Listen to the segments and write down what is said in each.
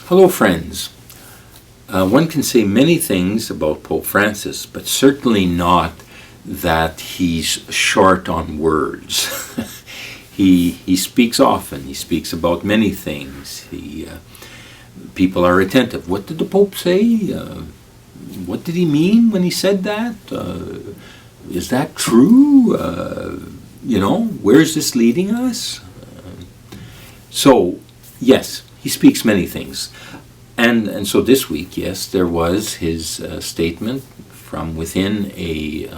Hello, friends. One can say many things about Pope Francis, but certainly not that he's short on words. He speaks often. He speaks about many things. People are attentive. What did the Pope say? What did he mean when he said that? Is that true? Where's this leading us? So, yes, he speaks many things. And so this week, yes, there was his statement from within a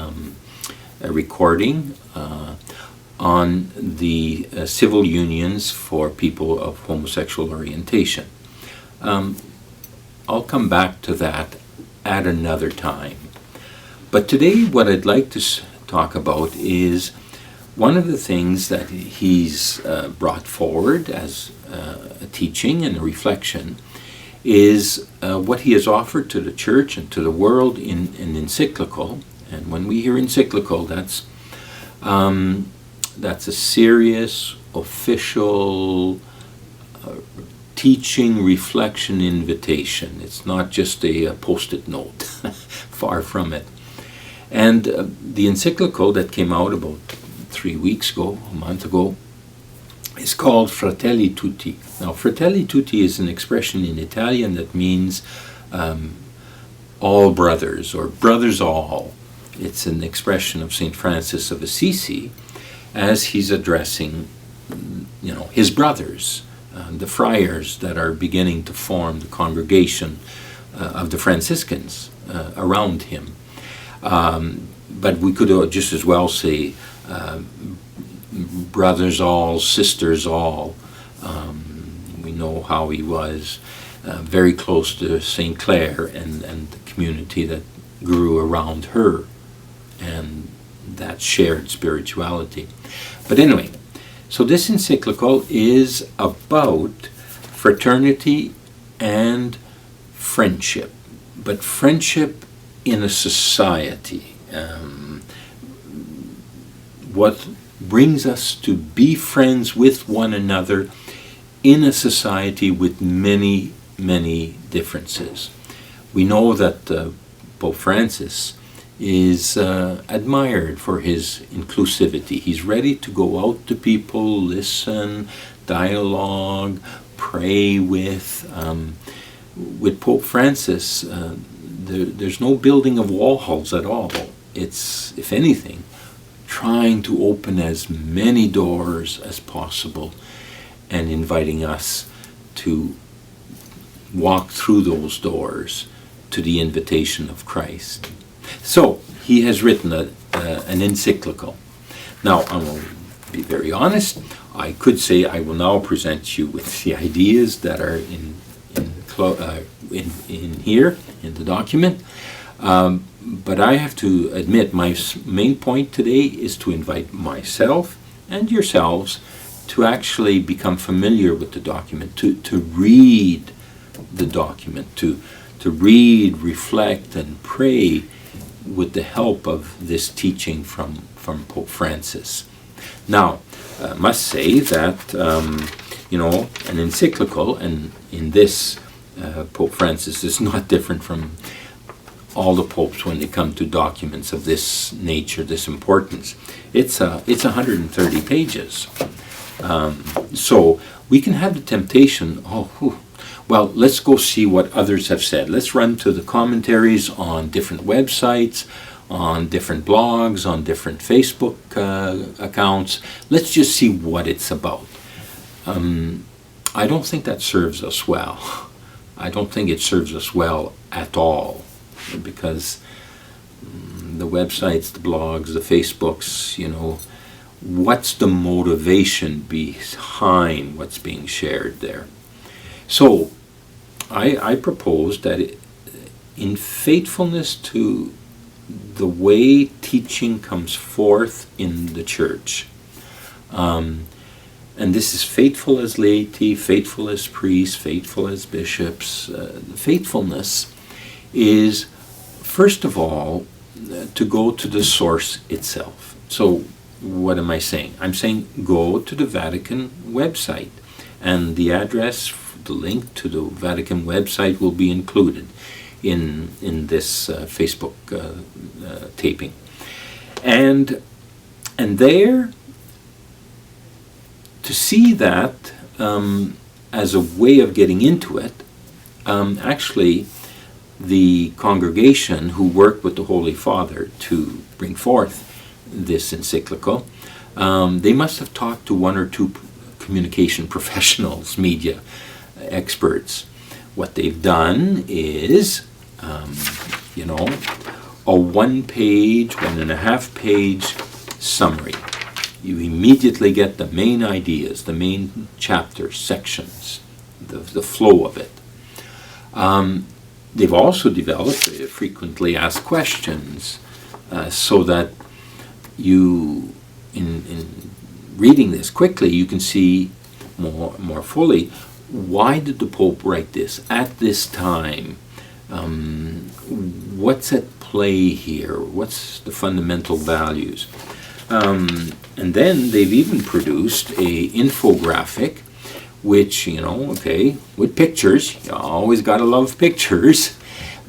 recording on the civil unions for people of homosexual orientation. I'll come back to that at another time. But today what I'd like to talk about is one of the things that he's brought forward as a teaching and a reflection is what he has offered to the church and to the world in an encyclical. And when we hear encyclical, that's a serious, official teaching, reflection, invitation. It's not just a post-it note, far from it. And the encyclical that came out about 3 weeks ago, a month ago, is called Fratelli Tutti. Now, Fratelli Tutti is an expression in Italian that means all brothers, or brothers all. It's an expression of St. Francis of Assisi as he's addressing, his brothers, the friars that are beginning to form the congregation of the Franciscans around him. But we could just as well say brothers all, sisters all. We know how he was very close to St. Clare and the community that grew around her and that shared spirituality. But anyway, so this encyclical is about fraternity and friendship, but friendship in a society. What brings us to be friends with one another in a society with many, many differences. We know that Pope Francis is admired for his inclusivity. He's ready to go out to people, listen, dialogue, pray with. With Pope Francis, there's no building of walls at all. It's, if anything, trying to open as many doors as possible and inviting us to walk through those doors to the invitation of Christ. So, he has written an encyclical. Now, I will be very honest. I could say I will now present you with the ideas that are in here, in the document. But I have to admit, my main point today is to invite myself and yourselves to actually become familiar with the document, to read the document, to read, reflect, and pray with the help of this teaching from Pope Francis. Now, I must say that, an encyclical, and in this, Pope Francis is not different from all the popes when they come to documents of this nature, this importance. It's 130 pages. So we can have the temptation, let's go see what others have said. Let's run to the commentaries on different websites, on different blogs, on different Facebook accounts. Let's just see what it's about. I don't think that serves us well. I don't think it serves us well at all, because the websites, the blogs, the Facebooks, what's the motivation behind what's being shared there? So I propose that in faithfulness to the way teaching comes forth in the church, and this is faithful as laity, faithful as priests, faithful as bishops. Faithfulness is, first of all, to go to the source itself. So what am I saying? I'm saying go to the Vatican website. And the address the link to the Vatican website will be included in this Facebook taping. And there, to see that as a way of getting into it, actually the congregation who worked with the Holy Father to bring forth this encyclical, they must have talked to one or two communication professionals, media experts. What they've done is, a 1.5-page summary. You immediately get the main ideas, the main chapters, sections, the flow of it. They've also developed frequently asked questions so that you, in reading this quickly, you can see more fully, why did the Pope write this at this time? What's at play here? What's the fundamental values? And then they've even produced a infographic, which, with pictures, you always gotta love pictures,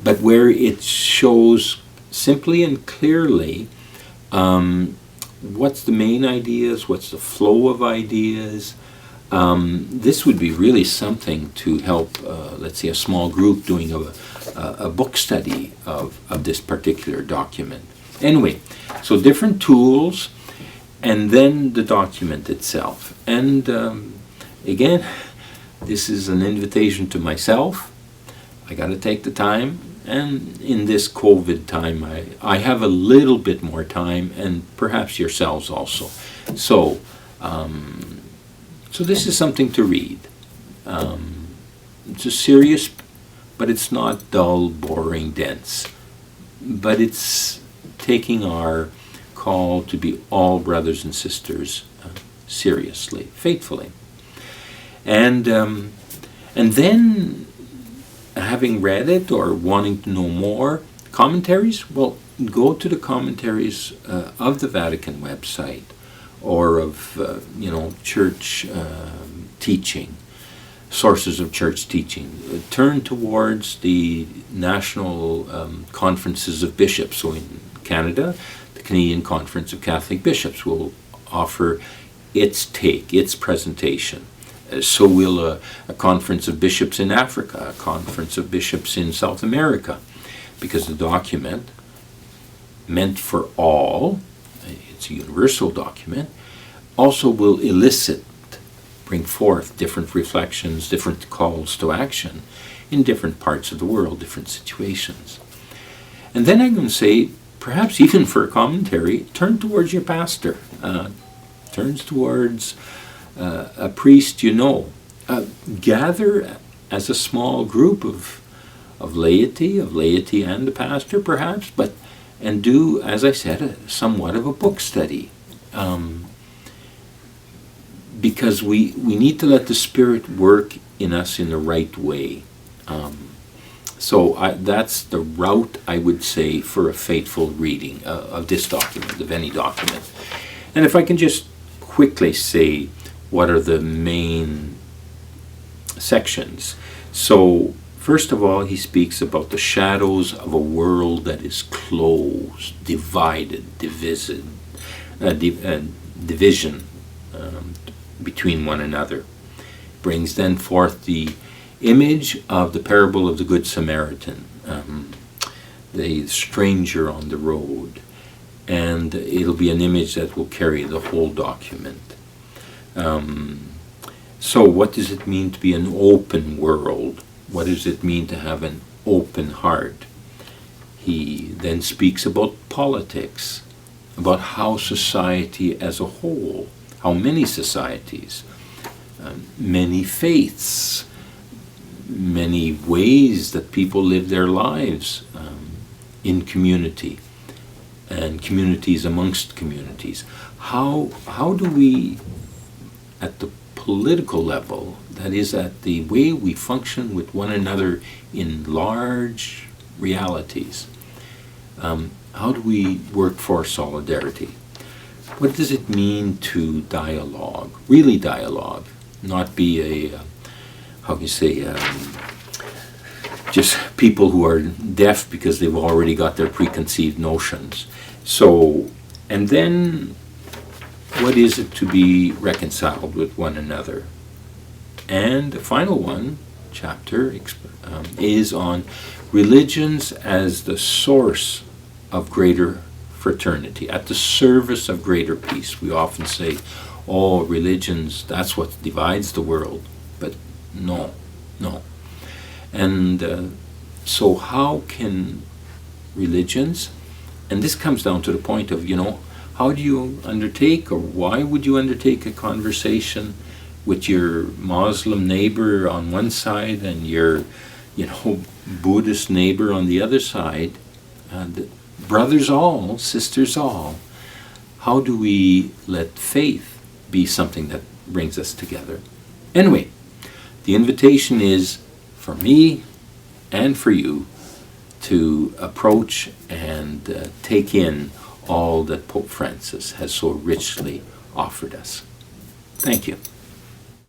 but where it shows simply and clearly what's the main ideas, what's the flow of ideas. This would be really something to help, let's say, a small group doing a book study of this particular document. Anyway, so different tools, and then the document itself. And again, this is an invitation to myself. I got to take the time, and in this COVID time, I have a little bit more time, and perhaps yourselves also. So this is something to read. It's a serious, but it's not dull, boring, dense. But it's taking our call to be all brothers and sisters seriously, faithfully. And then, having read it or wanting to know more, commentaries, well, go to the commentaries of the Vatican website, or of, church teaching, sources of church teaching. Turn towards the national conferences of bishops. So in Canada, the Canadian Conference of Catholic Bishops will offer its take, its presentation. So will a conference of bishops in Africa, a conference of bishops in South America, because the document, meant for all, it's a universal document, also will bring forth different reflections, different calls to action in different parts of the world, different situations. And then I'm going to say, perhaps even for a commentary, turn towards your pastor, turns towards a priest gather as a small group of laity and the pastor perhaps, and do, as I said, somewhat of a book study. Because we need to let the Spirit work in us in the right way. So that's the route, I would say, for a faithful reading of this document, of any document. And if I can just quickly say what are the main sections. So, first of all, he speaks about the shadows of a world that is closed, divided, division between one another. Brings then forth the image of the parable of the Good Samaritan, the stranger on the road, and it'll be an image that will carry the whole document. So what does it mean to be an open world? What does it mean to have an open heart? He then speaks about politics, about how society as a whole, how many societies, many faiths, many ways that people live their lives in community, and communities amongst communities. How do we, at the political level, that is, at the way we function with one another in large realities, how do we work for solidarity? What does it mean to dialogue, really dialogue, not be a how can you say, just people who are deaf because they've already got their preconceived notions. So, and then what is it to be reconciled with one another? And the final one, chapter, is on religions as the source of greater fraternity, at the service of greater peace. We often say, oh, religions, that's what divides the world. But no. And so how can religions, and this comes down to the point of, how do you undertake, or why would you undertake a conversation with your Muslim neighbor on one side and your, Buddhist neighbor on the other side, brothers all, sisters all? How do we let faith be something that brings us together? Anyway, the invitation is for me and for you to approach and take in all that Pope Francis has so richly offered us. Thank you.